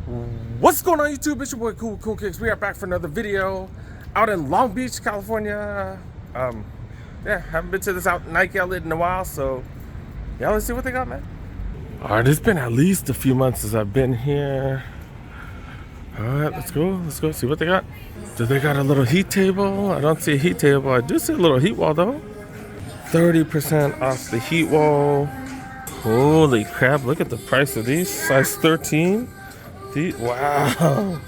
What's going on YouTube? It's your boy Cool Kicks. We are back for another video out in Long Beach, California. Yeah, haven't been to this Nike outlet in a while, so yeah, let's see what they got, man. All right, it's been at least a few months since I've been here. All right, let's go see what they got. Do they got a little heat table? I don't see a heat table. I do see a little heat wall though. 30% off the heat wall. Holy crap, look at the price of these. Size 13. Wow.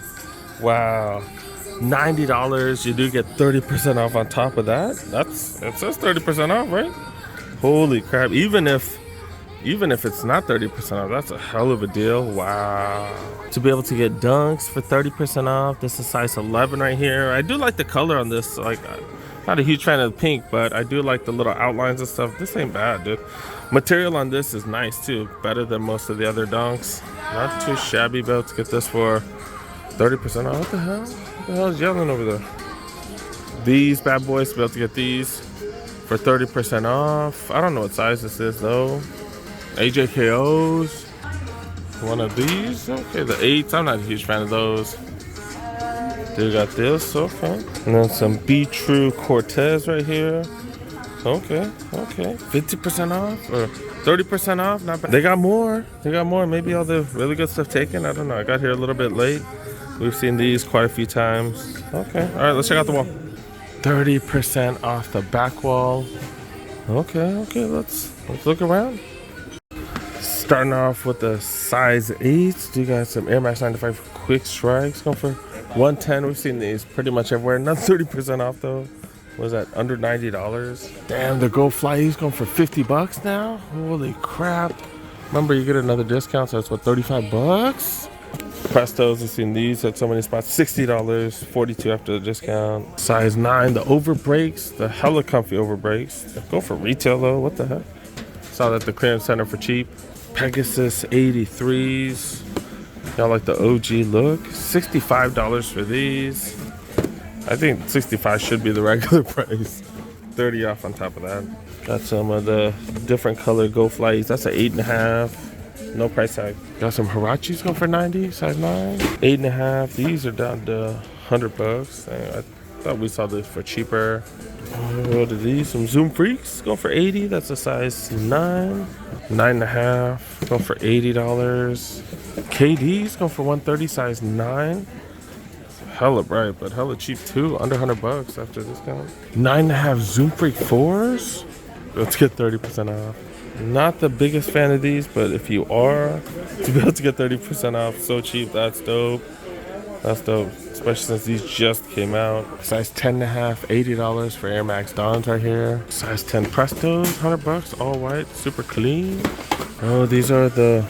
$90. You do get 30% off on top of that. It says 30% off, right? Holy crap. Even if it's not 30% off, that's a hell of a deal. Wow. To be able to get dunks for 30% off. This is size 11 right here. I do like the color on this. Like, not a huge fan of the pink, but I do like the little outlines and stuff. This ain't bad, dude. Material on this is nice too. Better than most of the other dunks. Not too shabby. Be able to get this for 30% off. What the hell? What the hell is yelling over there? These bad boys, be able to get these for 30% off. I don't know what size this is though. AJKOs. One of these. Okay, the 8s. I'm not a huge fan of those. They got this, okay. And then some Be True Cortez right here. Okay. 50% off or 30% off, not bad. They got more. Maybe all the really good stuff taken. I don't know. I got here a little bit late. We've seen these quite a few times. Okay, all right, let's check out the wall. 30% off the back wall. Okay, let's look around. Starting off with the size 8s. You got some Air Max 95 Quick Strikes going for 110. We've seen these pretty much everywhere. Not 30% off though. What is that? Under $90. Damn, the Go Fly's going for $50 now. Holy crap! Remember, you get another discount, so it's what, $35? Prestos, I've seen these at so many spots. $60, $42 after the discount. Size 9, the over breaks, the hella comfy over breaks. Go for retail though. What the heck? Saw that at the clearance center for cheap. Pegasus 83s. Y'all like the OG look. $65 for these. I think 65 should be the regular price. 30 off on top of that. Got some of the different color Go Flies. That's an 8.5. No price tag. Got some Hirachis going for 90, size 9. 8.5. These are down to $100. I thought we saw this for cheaper. What are these? Some Zoom Freaks going for 80. That's a size 9. 9.5. Going for $80. KD's going for 130, size 9. Hella bright, but hella cheap too. Under $100 after discount. 9.5 Zoom Freak 4s. Let's get 30% off. Not the biggest fan of these, but if you are, to be able to get 30% off so cheap, that's dope. Especially since these just came out. Size 10.5, $80 for Air Max Dons right here. Size 10 Prestos, $100, all white, super clean. Oh, these are the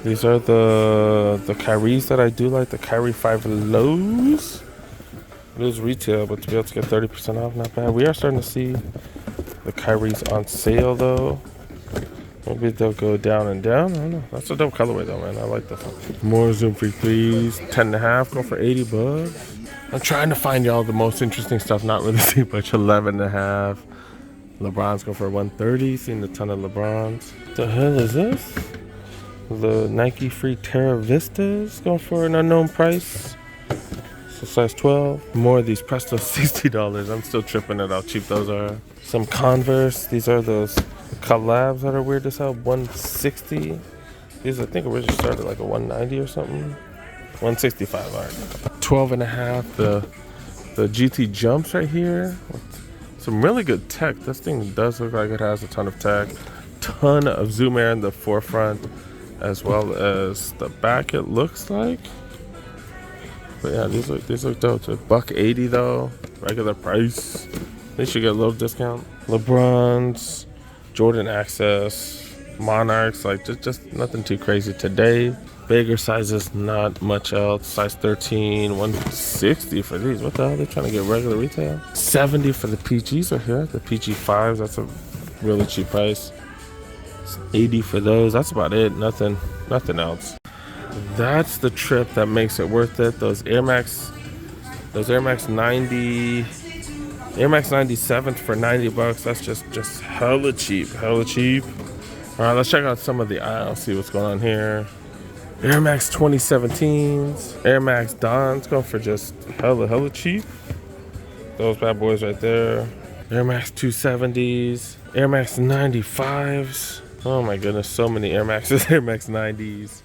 Kyries that I do like, the Kyrie 5 lows. It is retail, but to be able to get 30% off, not bad. We are starting to see the Kyries on sale though. Maybe they'll go down and down. I don't know. That's a dope colorway though, man. I like this one. More Zoom Freak 3s, 10.5, go for $80. I'm trying to find y'all the most interesting stuff. Not really see much. 11.5. LeBron's go for 130. Seen a ton of LeBrons. What the hell is this? The Nike Free Terra Vistas going for an unknown price. So size 12. More of these Presto, $60. I'm still tripping at how cheap those are. Some Converse. These are those collabs that are weird as hell. 160. These I think originally started like a 190 or something. 165. All right. 12.5. The GT Jumps right here. Some really good tech. This thing does look like it has a ton of tech. Ton of zoom air in the forefront, as well as the back, it looks like. But yeah, these look dope. So $180 though, regular price. They should get a little discount. LeBron's, Jordan Access, Monarchs, like just nothing too crazy today. Bigger sizes, not much else. Size 13, 160 for these. What the hell? They're trying to get regular retail. 70 for the PGs right here. The PG 5s, that's a really cheap price. 80 for those. That's about it. Nothing else. That's the trip that makes it worth it. Those Air Max 97s for $90. That's just hella cheap. All right, let's check out some of the aisles. See what's going on here. Air Max 2017s, Air Max Dons going for just hella cheap. Those bad boys right there. Air Max 270s, Air Max 95s. Oh my goodness, so many Air Maxes, Air Max 90s.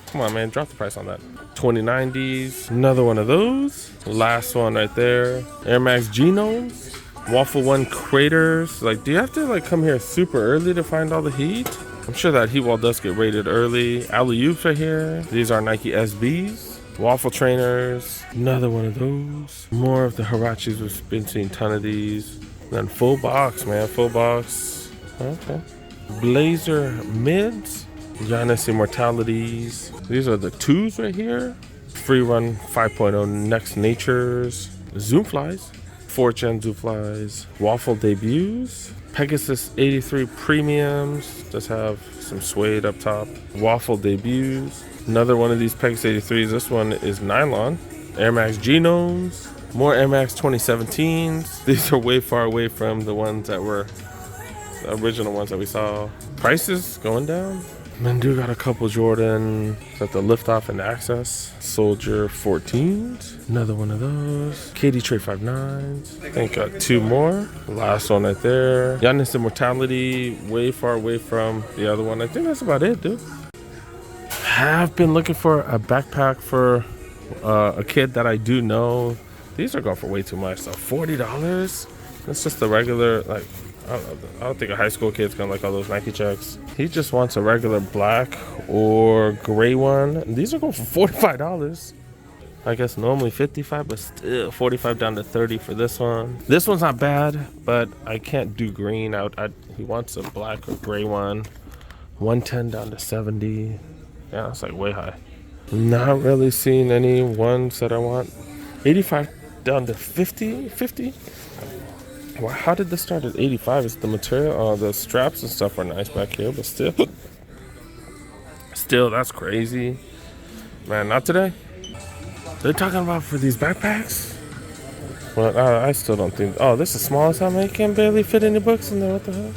Come on, man, drop the price on that. 2090s, another one of those. Last one right there. Air Max Genomes, Waffle One Craters. Like, do you have to like come here super early to find all the heat? I'm sure that heat wall does get rated early. Alley-oops right here. These are Nike SBs. Waffle trainers. Another one of those. More of the Huaraches. We've been seeing a ton of these. And then full box, man. Full box. Okay. Blazer mids. Giannis Immortalities. These are the twos right here. Free Run 5.0 Next Natures. Zoom Flies. 4th Gen Zoom Flies. Waffle Debuts. Pegasus 83 Premiums. Does have some suede up top. Waffle Debuts. Another one of these Pegasus 83s. This one is nylon. Air Max Genomes. More Air Max 2017s. These are way far away from the ones that were the original ones that we saw. Prices going down. Then do got a couple Jordan at the Liftoff and Access. Soldier 14s. Another one of those. KD Trade 59s. I think got two more. Last one right there. Giannis Immortality. Way far away from the other one. I think that's about it, dude. Have been looking for a backpack for a kid that I do know. These are going for way too much. So $40. That's just the regular, like, I don't think a high school kid's gonna like all those Nike checks. He just wants a regular black or gray one. And these are going for $45. I guess normally $55, but still $45 down to $30 for this one. This one's not bad, but I can't do green. He wants a black or gray one. $110 down to $70. Yeah, it's like way high. Not really seeing any ones that I want. $85 down to $50. Well, how did this start at $85? Is the material, the straps and stuff are nice back here, but still, that's crazy, man. Not today. They're talking about for these backpacks. Well, I still don't think. Oh, this is small as hell, man. You can't barely fit any books in there. What the hell?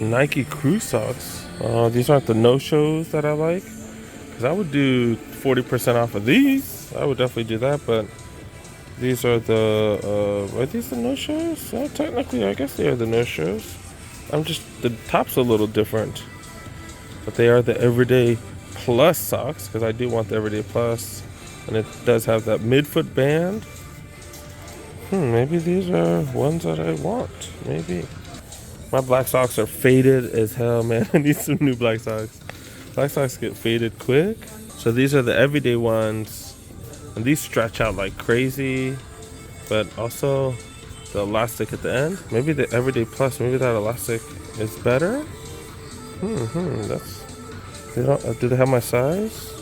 Nike Crew Socks. These aren't the no-shows that I like. Because I would do 40% off of these. I would definitely do that, but these are the, are these the no-shows? Technically, I guess they are the no-shows. The top's a little different. But they are the Everyday Plus socks, because I do want the Everyday Plus. And it does have that midfoot band. Maybe these are ones that I want. Maybe. My black socks are faded as hell, man. I need some new black socks. Black socks get faded quick. So these are the everyday ones. And these stretch out like crazy. But also the elastic at the end. Maybe the Everyday Plus, maybe that elastic is better. Do they have my size?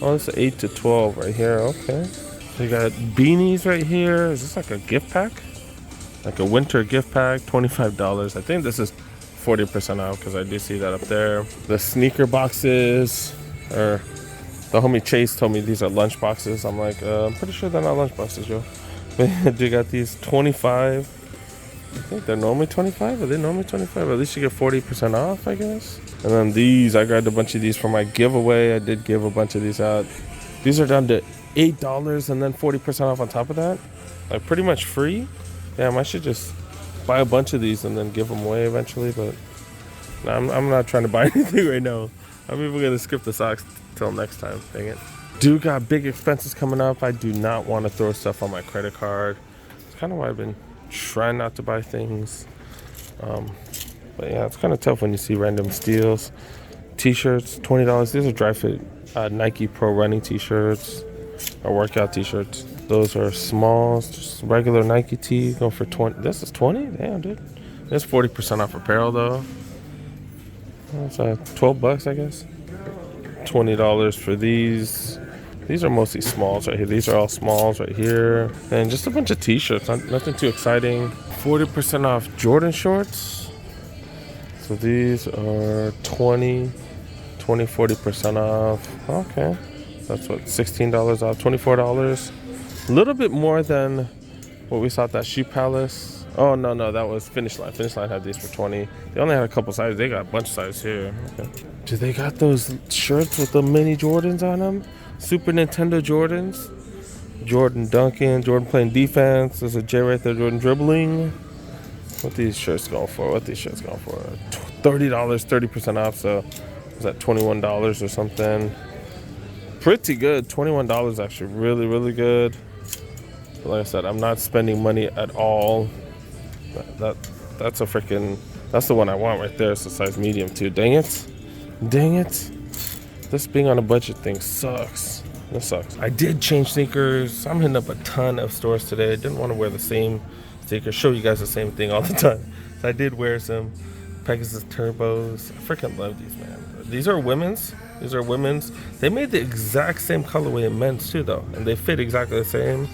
Oh, it's 8 to 12 right here. Okay. So you got beanies right here. Is this like a gift pack? Like a winter gift pack, $25. I think this is 40% off because I do see that up there. The sneaker boxes, or the homie Chase told me these are lunch boxes. I'm like, I'm pretty sure they're not lunch boxes, yo. But you got these 25. I think they're normally 25. Are they normally 25? At least you get 40% off, I guess. And then these, I grabbed a bunch of these for my giveaway. I did give a bunch of these out. These are down to $8 and then 40% off on top of that. Like pretty much free. Damn, I should just buy a bunch of these and then give them away eventually. But no, I'm not trying to buy anything right now. I'm even going to skip the socks till next time. Dang it. Do got big expenses coming up. I do not want to throw stuff on my credit card. It's kind of why I've been trying not to buy things. But yeah, it's kind of tough when you see random steals. T-shirts, $20. These are dry fit Nike Pro running T-shirts or workout T-shirts. Those are smalls, just regular Nike tee going for 20. This is 20? Damn, dude. There's 40% off apparel though. That's $12, I guess. $20 for these. These are mostly smalls right here. These are all smalls right here. And just a bunch of T-shirts. Nothing too exciting. 40% off Jordan shorts. So these are 40% off. Okay. That's what, $16 off, $24. A little bit more than what we saw at that Shoe Palace. Oh no, no, that was Finish Line. Finish Line had these for 20. They only had a couple sizes. They got a bunch of sizes here. Okay. Do they got those shirts with the mini Jordans on them? Super Nintendo Jordans. Jordan dunking, Jordan playing defense. There's a J right there, Jordan dribbling. What these shirts going for? What these shirts going for? $30, 30% off. So is that $21 or something? Pretty good. $21 actually really, really good. But like I said, I'm not spending money at all. That's a freaking, that's the one I want right there. It's a size medium too. Dang it. Dang it. This being on a budget thing sucks. This sucks. I did change sneakers. I'm hitting up a ton of stores today. I didn't want to wear the same sneakers. Show you guys the same thing all the time. So I did wear some Pegasus Turbos. I freaking love these, man. These are women's. These are women's. They made the exact same colorway in men's too, though. And they fit exactly the same.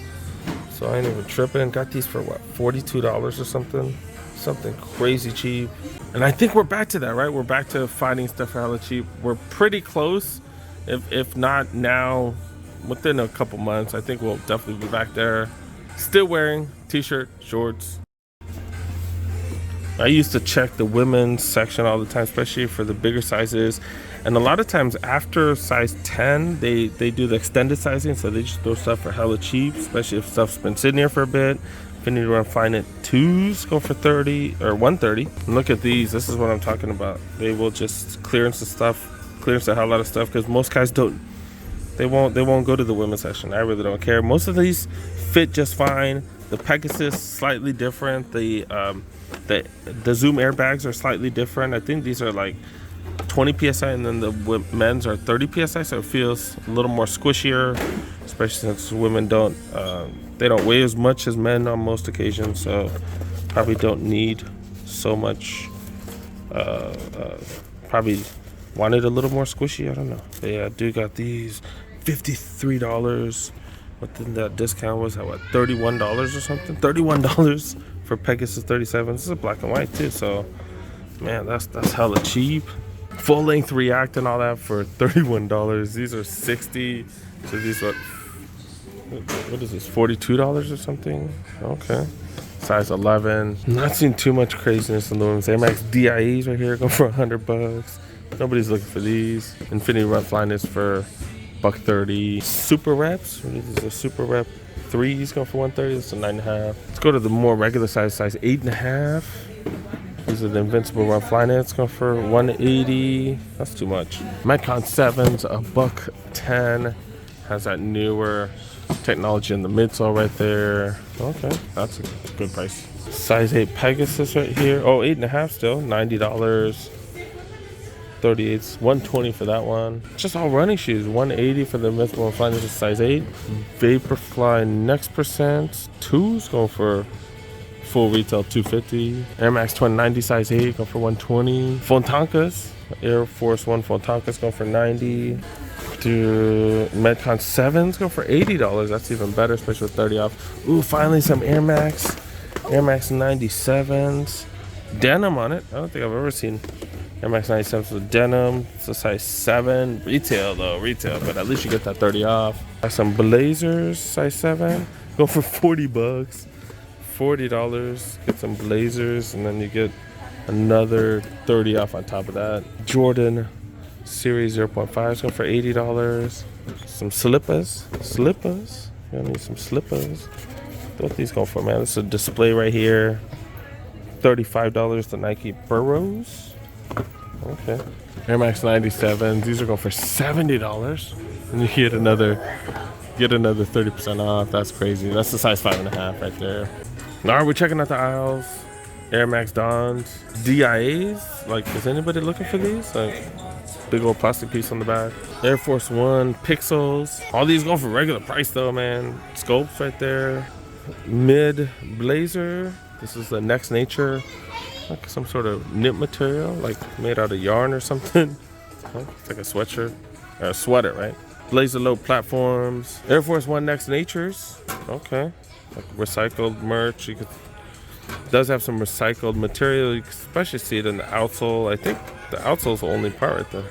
So I ain't even tripping. Got these for what, $42 or something? Something crazy cheap. And I think we're back to that, right? We're back to finding stuff for hella cheap. We're pretty close. If not now, within a couple months, I think we'll definitely be back there. Still wearing t-shirt, shorts. I used to check the women's section all the time, especially for the bigger sizes. And a lot of times after size 10, they do the extended sizing, so they just throw stuff for hella cheap, especially if stuff's been sitting here for a bit. If you need to run find it, 2s go for 30 or 130. And look at these. This is what I'm talking about. They will just clearance the stuff, clearance the hell out of stuff, because most guys don't. They won't go to the women's section. I really don't care. Most of these fit just fine. The Pegasus slightly different. The Zoom airbags are slightly different. I think these are like 20 psi, and then the men's are 30 psi, so it feels a little more squishier, especially since women don't they don't weigh as much as men on most occasions, so probably don't need so much. Probably wanted a little more squishy. I don't know. But yeah, dude got these $53. Within that discount was at what, $31 or something? $31 for Pegasus 37. This is a black and white too, so man, that's hella cheap. Full length React and all that for $31. These are 60. So these what is this? $42 or something? Okay. Size 11. Not seeing too much craziness in the women's Air Max DIEs right here, going for $100. Nobody's looking for these. Infinity Run Flyknits for $130. Super Reps. This is a Super Rep 3s going for $130. This is a 9.5. Let's go to the more regular size 8.5. These are the Invincible Run Flyknits going for $180. That's too much. Metcon 7s, $110. Has that newer technology in the midsole right there. Okay, that's a good price. Size 8 Pegasus right here. Oh, 8.5 still, $90. 38s, $120 for that one. Just all running shoes. $180 for the Invincible Run Flyknits, size 8. Vaporfly Next Percent 2s going for full retail $250. Air Max 2090 size 8 going for $120. Fontankas, Air Force One Fontankas going for $90. Dude, Metcon 7s go for $80. That's even better, especially with 30 off. Ooh, finally some Air Max 97s. Denim on it. I don't think I've ever seen Air Max 97s with denim. It's a size 7. Retail though, but at least you get that 30 off. Got some Blazers, size 7. Go for $40. $40. Get some Blazers, and then you get another 30 off on top of that. Jordan Series 0.5s go for $80. Some slippers. You need some slippers. What these go for, man? This is a display right here. $35. The Nike Burrows. Okay. Air Max 97s. These are going for $70. And you get another 30% off. That's crazy. That's the size 5.5 right there. All right, we're checking out the aisles. Air Max Dons. DIAs. Like, is anybody looking for these? Like, big old plastic piece on the back. Air Force One Pixels. All these go for regular price though, man. Scopes right there. Mid Blazer. This is the Next Nature. Like some sort of knit material, like made out of yarn or something. It's like a sweatshirt. Or a sweater, right? Blazer Low Platforms. Air Force One Next Natures. Okay. Like recycled merch. You could, does have some recycled material. You can especially see it in the outsole. I think the outsole's the only part right there.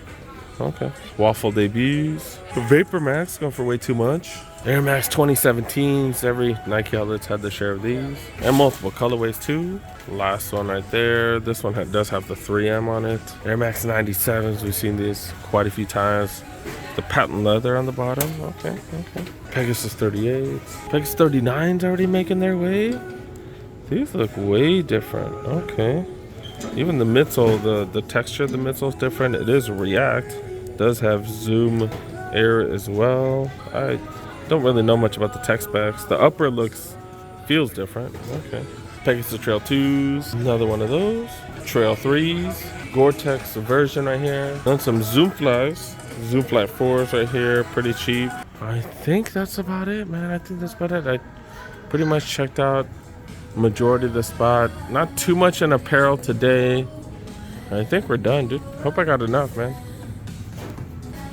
Okay. Waffle debuts. Vapor Max going for way too much. Air Max 2017s. Every Nike outlet's had their share of these. And multiple colorways too. Last one right there. This one does have the 3M on it. Air Max 97s. We've seen these quite a few times. The patent leather on the bottom. Okay. Pegasus 38s. Pegasus 39s already making their way. These look way different. Okay. Even the midsole, the texture of the midsole is different. It is React. It does have Zoom Air as well. I don't really know much about the tech specs. The upper feels different. Okay. Pegasus Trail 2s. Another one of those. Trail 3s. Gore-Tex version right here. Then some Zoom Flies. Zoom Fly 4s right here. Pretty cheap. I think that's about it, man. I think that's about it. I pretty much checked out majority of the spot. Not too much in apparel today. I think we're done, dude. Hope I got enough, man.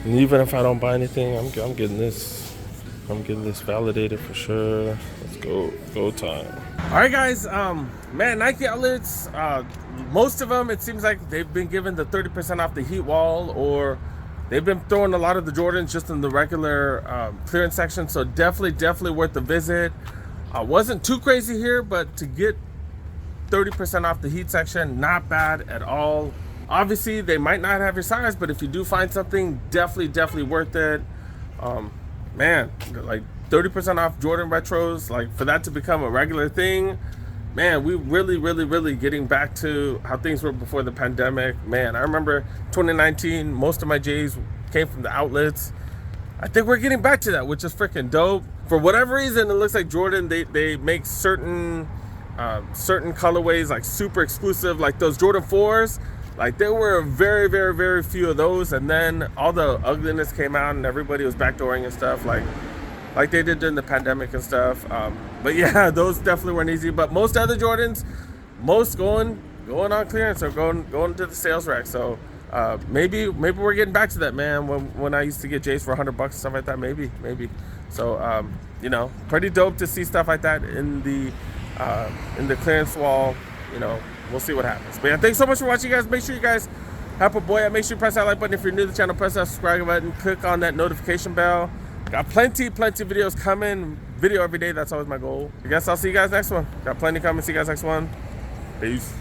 And even if I don't buy anything, I'm getting this. I'm getting this validated for sure. Let's go time. All right, guys. Man, Nike outlets. Most of them, it seems like they've been given the 30% off the heat wall, or they've been throwing a lot of the Jordans just in the regular clearance section. So definitely worth the visit. Wasn't too crazy here, but to get 30% off the heat section, not bad at all. Obviously, they might not have your size, but if you do find something, definitely worth it. Man, like 30% off Jordan retros, like for that to become a regular thing, man, we really getting back to how things were before the pandemic. Man, I remember 2019, most of my J's came from the outlets. I think we're getting back to that, which is freaking dope. For whatever reason, it looks like Jordan, they make certain colorways like super exclusive, like those Jordan 4s. Like there were very few of those, and then all the ugliness came out and everybody was backdooring and stuff like they did during the pandemic and stuff. But yeah, those definitely weren't easy. But most other Jordans, most going on clearance or going to the sales rack. So maybe we're getting back to that, man. When I used to get J's for $100 and stuff like that, maybe. So you know, pretty dope to see stuff like that in the clearance wall. You know, we'll see what happens. But yeah, thanks so much for watching, guys. Make sure you guys help a boy out. Make sure you press that like button if you're new to the channel. Press that subscribe button. Click on that notification bell. Got plenty videos coming. Video every day. That's always my goal. I guess I'll see you guys next one. Got plenty coming. See you guys next one. Peace.